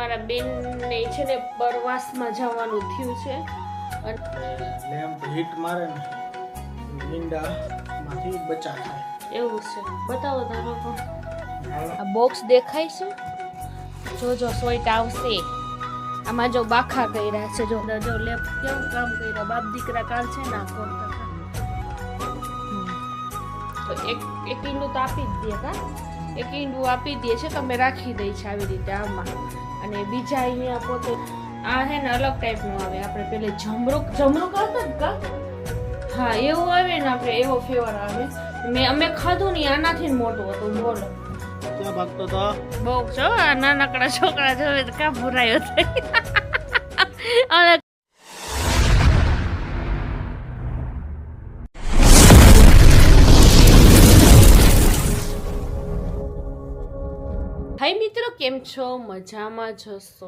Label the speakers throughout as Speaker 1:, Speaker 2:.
Speaker 1: તમારા બેનને છે ને પ્રવાસમાં જવાનું થયું છે
Speaker 2: અને લેમ્પ હીટ મારે ને ઈંડામાંથી બચા થાય
Speaker 1: એવું છે. બતાવો ધારો તો આ બોક્સ દેખાય છે. જોજો સ્વાઈટ આવશે. આમાં જો બાખા કર્યા છે. જો લેપ કેવું કામ કર્યા. બાપ દીકરા કાલ છે ના કરતા તો એક ઈંડું તો આપી જ દે કા. એક ઈંડું આપી દે છે તમે રાખી દઈ છે આવી રીતે આમાં. અને બીજા અહીંયા પોતે આ હે ને અલગ ટાઈપનું આવે. આપણે પેલે જમરૂક આવતા ને કા. હા એવું આવે ને આપણે એવો ફ્લેવર આવે. અમે ખાધું ને આનાથી મોટું હતું. બોલો
Speaker 2: ક્યાં ભાગતો તો
Speaker 1: બહુ છો આ નાનકડા છોકરા જોવે તો કા ભૂરાયો થાય. હાય મિત્રો, કેમ છો? મજામાં જશો?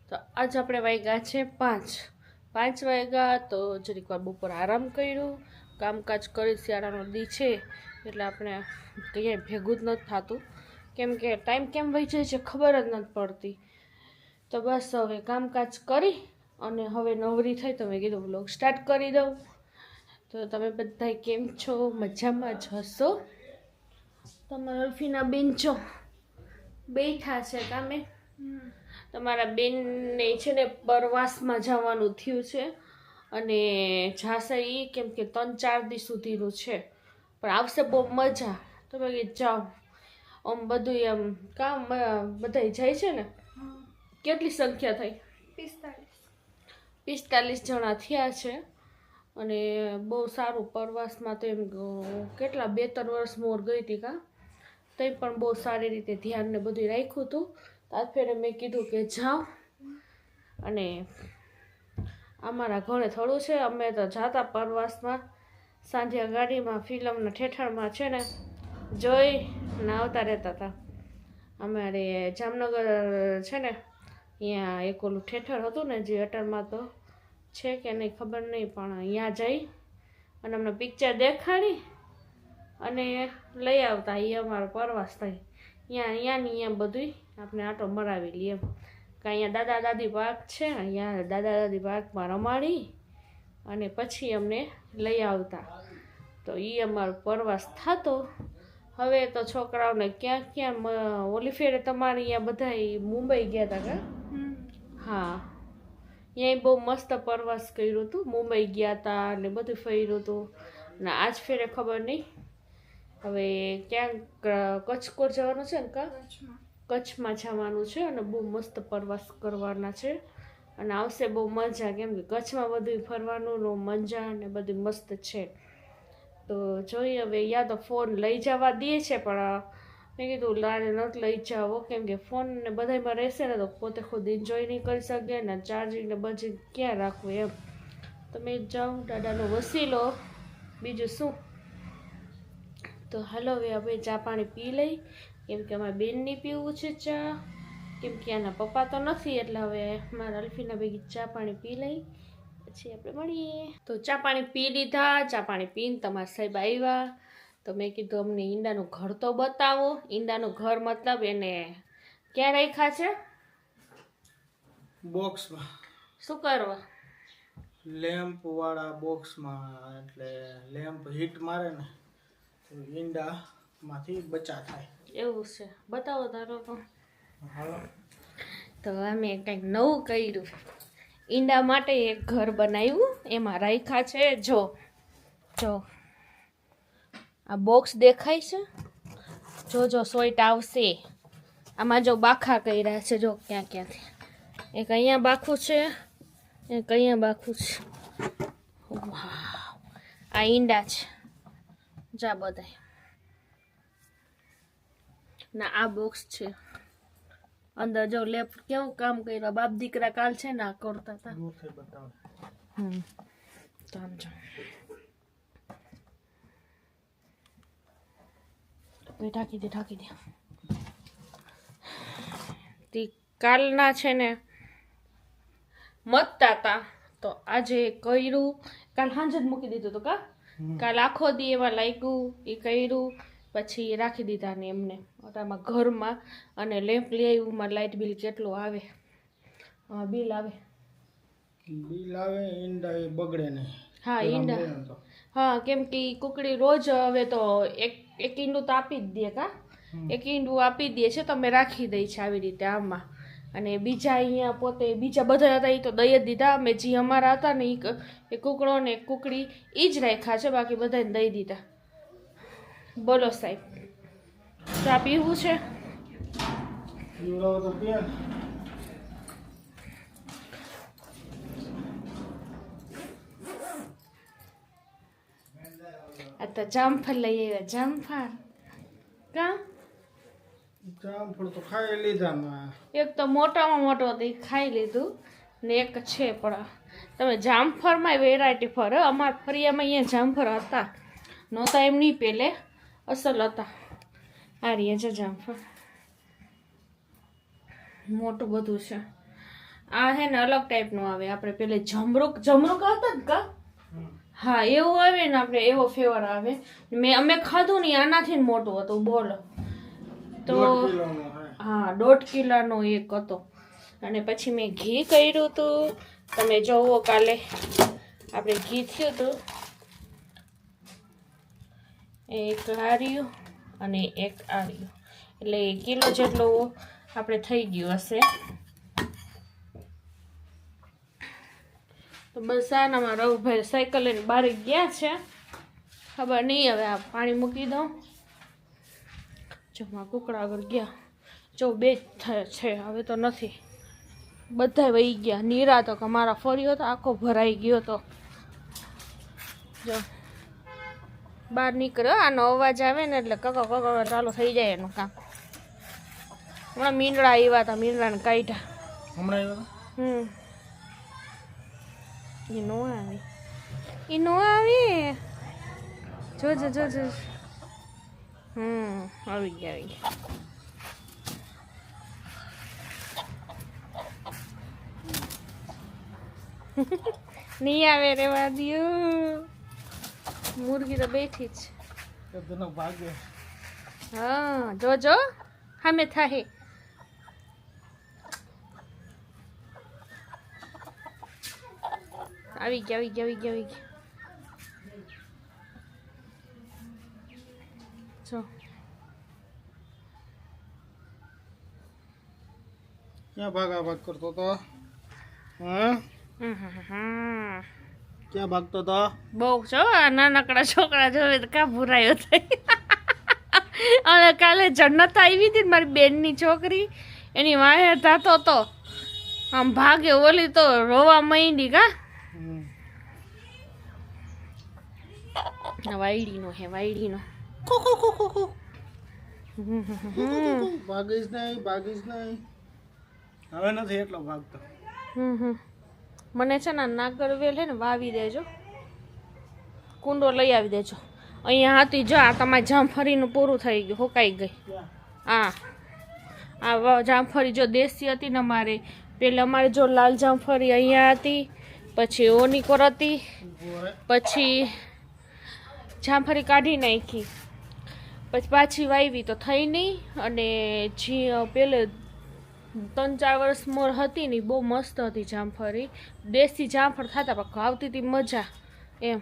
Speaker 1: તો આજ આપણે વાગ્યા છે 5 વાગ્યા. તો જરીક વાર બપોર આરામ કર્યું. કામકાજ કરી શિયાળાનો દી છે એટલે આપણે કંઈ ભેગું જ નથી થતું. કેમ કે ટાઈમ કેમ વહી જાય છે ખબર જ નથી પડતી. તો બસ હવે કામકાજ કરી અને હવે નવરી થઈ તો મેં કીધું વ્લોગ સ્ટાર્ટ કરી દઉં. તો તમે બધા કેમ છો? મજામાં જશો? તમારા અલ્ફીના બેન છો બેઠા છે કામે. તમારા બેનને છે ને પ્રવાસમાં જવાનું થયું છે અને જાશે એ કેમ કે 3-4 દિવસ સુધીનું છે પણ આવશે બહુ મજા. તમે જાઓ આમ બધું એમ કામ બધા જાય છે ને. કેટલી સંખ્યા થઈ? 45 જણા થયા છે અને બહુ સારું. પ્રવાસમાં તો એમ કેટલા 2-3 વર્ષ મોર ગઈ હતી કા. તઈ પણ બહુ સારી રીતે ધ્યાન ને બધું રાખ્યું હતું. આ ફેરે મેં કીધું કે જાઓ અને અમારા ઘરે થોડું છે. અમે તો જાતા પ્રવાસમાં સાંજે ગાડીમાં ફિલ્મના ઠેઠાણમાં છે ને જોઈ ને આવતા રહેતા હતા. અમારે જામનગર છે ને અહીંયા એક ઓલું ઠેઠળ હતું ને જે અટલમાં તો છે કે નહીં ખબર નહીં પણ અહીંયા જઈ અને અમને પિક્ચર દેખાડી અને લઈ આવતા. એ અમારો પ્રવાસ થાય. અહીંયા બધું આપણે આટો મરાવી લઈએ એમ. કે અહીંયા દાદા દાદી પાર્ક છે. અહીંયા દાદા દાદી પાર્કમાં રમાડી અને પછી અમને લઈ આવતા. તો એ અમારો પ્રવાસ થતો. હવે તો છોકરાઓને ક્યાં ક્યાં ઓલી ફેરે તમારે અહીંયા બધા મુંબઈ ગયા હતા કા. હા ત્યાં બહુ મસ્ત પ્રવાસ કર્યું હતું. મુંબઈ ગયા હતા ને બધું ફર્યું હતું. ને આજ ફેરે ખબર નહીં હવે ક્યાંક કચ્છકોર જવાનું છે ને કા. કચ્છમાં જવાનું છે અને બહુ મસ્ત પ્રવાસ કરવાના છે અને આવશે બહુ મજા. કેમ કે કચ્છમાં બધું ફરવાનું મજા ને બધું મસ્ત છે. તો જોઈએ હવે. યા તો ફોન લઈ જવા દે છે પણ મેં કીધું લારે નથી લઈ જાવો કેમ કે ફોન ને બધામાં રહેશે ને તો પોતે ખુદ એન્જોય નહીં કરી શકે ને ચાર્જિંગ ને બજિંગ ક્યાં રાખવું એમ. તો મેં જાઉં દાદાનો વસીલો બીજું શું. તો હાલો હવે આપણે ચા પાણી પી લઈ કેમ કે અમારા બેનની પીવું છે ચા. કેમ કે આના પપ્પા તો નથી એટલે હવે મારા અલ્ફીના ભેગી ચા પાણી પી લઈ પછી આપણે મળીએ. તો ચા પાણી પી લીધા. ચા પાણી પીને તમારા સાહેબ આવ્યા તો મેં કીધું અમને ઈંડાનું ઘર તો બતાવો. ઈંડાનું ઘર મતલબ એને ક્યાં રાખ્યા છે?
Speaker 2: બોક્સમાં.
Speaker 1: શું કરવા?
Speaker 2: લેમ્પ વાળા બોક્સમાં. એટલે લેમ્પ હીટ મારે ને ઈંડામાંથી બચા થાય
Speaker 1: એવું છે. બતાવો ધારો તો.
Speaker 2: હાલો
Speaker 1: તો અમે કંઈક નવું કર્યું. ઈંડા માટે એક ઘર બનાવ્યું. એમાં રાખ્યા છે જો આ બોક્સ દેખાય છે. જોજો સ્વાઈટ આવશે. આમાં જો બાખા કર્યા છે. જો ક્યાં ક્યાંથી. એક અહીંયા બાખું છે એક અહીંયા બાખું છે. આ ઈંડા છે જા બધા ના. આ બોક્સ છે અંદર જો લેપ કેવું કામ કર્યું. બાપ દીકરા કાલ છે ના કરતા હતા. તો આમ જો ઢાંકી દે. તે કાલના છે ને મતતા હતા તો આજે કર્યું. કાલ સાંજે જ મૂકી દીધું હતું કા. કાલ આખો દી એમાં લાગ્યું. એ કર્યું પછી રાખી દીધા ને એમને આમાં ઘરમાં. અને લેમ્પ લઈ આવ્યું. મારે લાઇટ બિલ કેટલું આવે હા બિલ આવે.
Speaker 2: બિલ આવે, ઈંડા એ બગડે નહીં.
Speaker 1: હા
Speaker 2: પેલા
Speaker 1: ઈંડા.
Speaker 2: મળે ને તો.
Speaker 1: હા કેમ કે ઈ કુકડી રોજ હવે તો એક ઈંડું તો આપી જ દે કા. એક ઈંડું આપી દે છે તમે રાખી દઈ છે આવી રીતે આમાં. અને બીજા અહીંયા પોતે બીજા બધા હતા એ તો દઈ જ દીધા. અમે જે અમારા હતા ને એ કુકડો ને કુકડી એ જ રાખ્યા છે, બાકી બધાને દઈ દીધા. બોલો સાહેબ, ચા પીવું છે?
Speaker 2: પીવડાવો તો પીએ.
Speaker 1: આ તો જામફળ લઈ આવ્યા. જામફળ કા
Speaker 2: જામફળ તો ખાઈ લીધા ને.
Speaker 1: એક તો મોટામાં મોટો હતો એ ખાઈ લીધું ને એક છે, પણ તમે જામફળમાં વેરાયટી ફર. અમારા ફરિયામાં અહીંયા જામફળ હતા, નહોતા એમ નહીં, પેલે અસલ હતા. આ રહ્યા છે જામફળ, મોટું બધું છે. આ હે ને અલગ ટાઈપનું આવે. આપણે પેલે જમરૂક હતા ને કા, હા એવું આવે ને, આપણે એવો ફ્લેવર આવે. અમે ખાધું ને આનાથી મોટું હતું. બોલો તો
Speaker 2: 1.5 કિલોનો હે.
Speaker 1: હા 1.5 કિલોનો એક હતો. અને પછી મેં ઘી કર્યું હતું. તમે જોવો કાલે આપણે ઘી થયું હતું. એક આર્યું અને એક આર્યું, એટલે કિલો જેટલું આપણે થઈ ગયું હશે. તો બસ આનામાં રવભાઈ સાયકલ લઈને બહાર ગયા છે, ખબર નહીં હવે આ પાણી મૂકી દઉં. જો માં કુકડા આગળ ગયા, જો 2 જ છે હવે તો નથી, બધા વહી ગયા. નીરા તો કે મારા ફર્યો તો આખો ભરાઈ ગયો તો. જો બહાર નીકળ્યો, આનો અવાજ આવે ને એટલે કકો ચાલુ થઈ જાય એનું કામ. હમણાં મીંડળા આવ્યા હતા, મીંડળાને કાઢ્યા.
Speaker 2: હમણાં આવ્યા
Speaker 1: એ નો આવી જો આવી ગયા. નહીં આવે રેવા દ્યો. મુરગી તો બેઠી જ.
Speaker 2: હતા ભાગે.
Speaker 1: હા જોજો સામે થાય. આવી ગયા. જો
Speaker 2: ક્યાં ભાગ કરતો તો? હા ક્યાં ભાગતો તો?
Speaker 1: બહુ છો આ નાનકડા છોકરા જોવે તો કા ભૂરાયો થઈ. અને કાલે જન્નત આવી હતી મારી બેનની છોકરી, એની વાહે થતો તો આમ ભાગે, ઓલી તો રોવા માંડી કા. વાયડીનો હે, વાયડીનો.
Speaker 2: ભાગીશ નહીં. હવે નથી એટલો ભાગતો.
Speaker 1: મને છે ને નાગરવેલ હે ને વાવી દેજો, કુંડો લઈ આવી દેજો. અહીંયા હતી જો, આ તમારી જામફળીનું પૂરું થઈ ગયું, હુકાઈ ગઈ. આ જામફળી જો દેશી હતી ને અમારે, પેલા અમારે જો લાલ જામફળી અહીંયા હતી, પછી ઓનીકોર હતી, પછી જામફળી કાઢી નાખી, પછી પાછી વાવી તો થઈ નહીં. અને જે પેલે 3-4 વર્ષ મોર હતી ને, બહુ મસ્ત હતી જામફળી, દેશી જામફળ થતા, પણ આવતી હતી મજા એમ.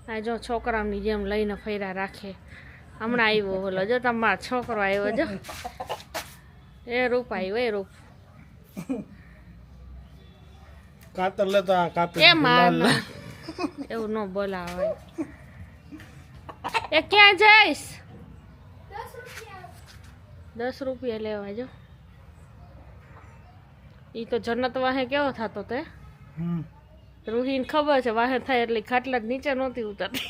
Speaker 1: આ જો છોકરાઓની જેમ લઈને ફર્યા રાખે. હમણાં આવ્યો બોલો જો તમારો છોકરો આવ્યો જો, એ રૂપ આવ્યો, એ રૂપ.
Speaker 2: કાતર લેતા કાપી
Speaker 1: એ માર એવું ન બોલાવે. એ ક્યાં જઈશ? 10 રૂપિયા લેવા જો. ઈ તો જન્નત વાહે કેવો થતો તે, રૂહીને ખબર છે વાહે થાય એટલે ખાટલા નીચે નહોતી ઉતરતી.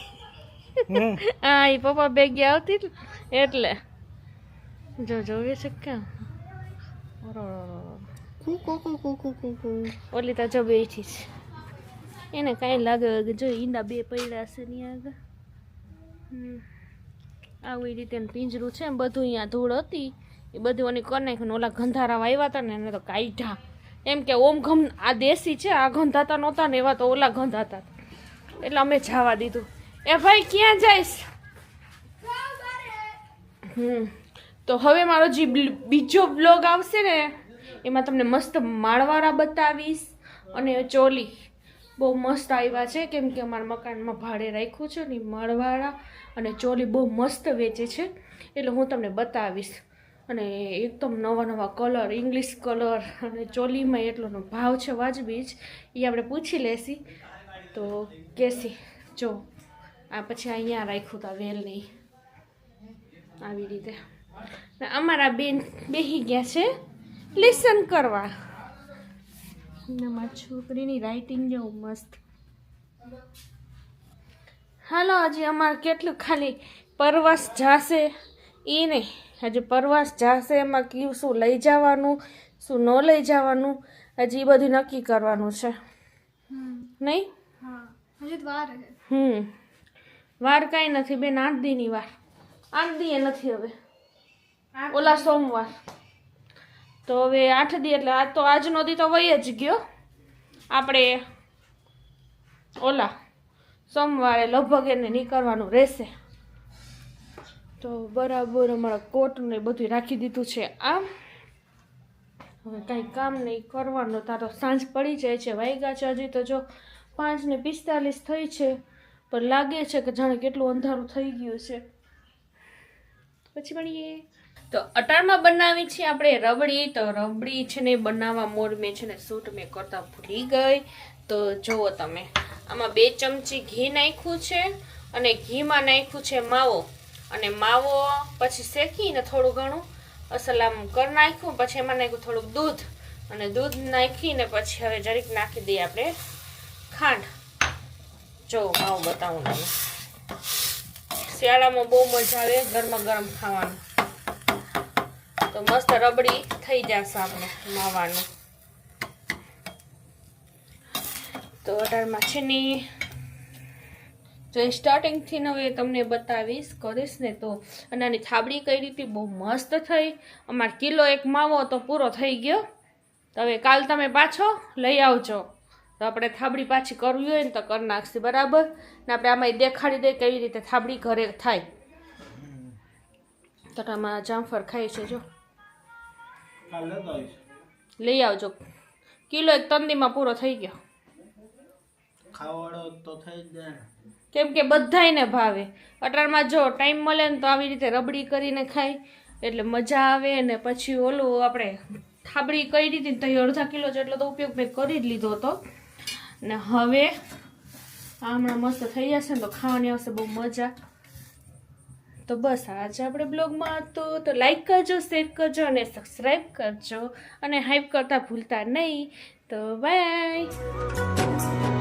Speaker 1: હા એ પપ્પા ભેગી આવતી એટલે જો જોવે છે ક્યાં. ઓલી તો જો બેઠી છે, એને કાંઈ લાગે જો ઈંડા 2 પડ્યા છે ની આગળ. આવી રીતે પિંજરું છે ને બધું, અહીંયા ધૂળ હતી એ બધું ઓની કરી નાખ્યું. ઓલા ગંધારા વાવ્યા હતા ને એને તો કાઢ્યા. એમ કે ઓમ ગમ આ દેશી છે, આ ગંધાતા નહોતા ને એવા તો ઓલા ગંધાતા, એટલે અમે જવા દીધું. એ ભાઈ ક્યાં જઈશ? તો હવે મારો જે બીજો બ્લોગ આવશે ને એમાં તમને મસ્ત માળવાળા બતાવીશ અને ચોલી બહુ મસ્ત આવ્યા છે, કેમ કે અમારા મકાનમાં ભાડે રાખ્યું છે ને માળવાળા અને ચોલી બહુ મસ્ત વેચે છે, એટલે હું તમને બતાવીશ. અને એકદમ નવા નવા કલર, ઇંગ્લિશ કલર, અને ચોલીમાં એટલોનો ભાવ છે વાજબી જ, એ આપણે પૂછી લેશી તો કેસી. જો આ પછી અહીંયા રાખ્યું હતા વેલ નહીં આવી રીતે. અમારા બેન બેસી ગયા છે લેસન કરવા. મારી છોકરીની રાઇટિંગ જેવું મસ્ત. હાલો, હજી અમારે કેટલું ખાલી પરવાસ જાશે એ નહીં, હજી પરવાસ જાશે એમાં કયું શું લઈ જવાનું, શું ન લઈ જવાનું, હજી એ બધું નક્કી કરવાનું છે નહીં. વાર કાંઈ નથી બેન, 8 દીની વાર. 8 દીએ નથી હવે, ઓલા સોમવાર તો હવે 8 દી, એટલે આજ તો આજનો દી તો વહી જ ગયો. આપણે ઓલા સોમવારે લગભગ એને નીકળવાનું રહેશે. તો બરાબર અમારા કોટ ને બધું રાખી દીધું છે આમ. હવે કાંઈ કામ નહીં કરવાનું, તારો સાંજ પડી જાય છે. વાગ્યા છે હજી તો જો 5:45 થઈ છે, પણ લાગે છે કે જાણે કેટલું અંધારું થઈ ગયું છે. પછી મળીએ. તો અટાણમાં બનાવી છે આપણે રબડી. તો રબડી છે ને બનાવવા મોડ મેં છે ને શૂટ મેં કરતા ભૂલી ગઈ. તો જુઓ તમે, આમાં 2 ચમચી ઘી નાખ્યું છે અને ઘીમાં નાખ્યું છે માવો, અને માવો પછી શેકીને થોડું ઘણું અસલ આમ કરી નાખ્યું. પછી એમાં નાખ્યું થોડુંક દૂધ, અને દૂધ નાખીને પછી હવે જરીક નાખી દઈએ આપણે ખાંડ. જો માવો બતાવું તમે, શિયાળામાં બહુ મજા આવે ગરમા ગરમ ખાવાનું. તો મસ્ત રબડી થઈ જશે આપણે માવાનું. તો અઢારમાં છે ને જો સ્ટાર્ટિંગથી હવે તમને બતાવીશ કરીશ ને તો. અને આની થાબડી કઈ રીતે બહુ મસ્ત થઈ. અમારે કિલો 1 માવો તો પૂરો થઈ ગયો. તો હવે કાલ તમે પાછો લઈ આવજો, તો આપણે થાબડી પાછી કરવી હોય ને તો કરી નાખશે બરાબર. ને આપણે આમાં દેખાડી દઈએ કેવી રીતે થાબડી ઘરે થાય. તો આમાં જામફળ ખાય છે, જો લઈ આવજો. કિલો 1 તંદીમાં પૂરો થઈ ગયો.
Speaker 2: ખાવાડો તો થઈ જ જાય,
Speaker 1: કેમ કે બધાયને ભાવે. અટાણમાં જો ટાઈમ મળે ને તો આવી રીતે રબડી કરીને ખાય એટલે મજા આવે. ને પછી ઓલું આપણે થાબડી કઈ રીતે તો 1/2 કિલો જેટલો તો ઉપયોગ મેં કરી જ લીધો હતો. ને હવે હમણાં મસ્ત થઈ જશે ને તો ખાવાની આવશે બહુ મજા. તો બસ આજે આપણે બ્લોગમાં હતું. તો લાઈક કરજો, શેર કરજો અને સબસ્ક્રાઈબ કરજો, અને હાઈપ કરતા ભૂલતા નહીં. તો બાય.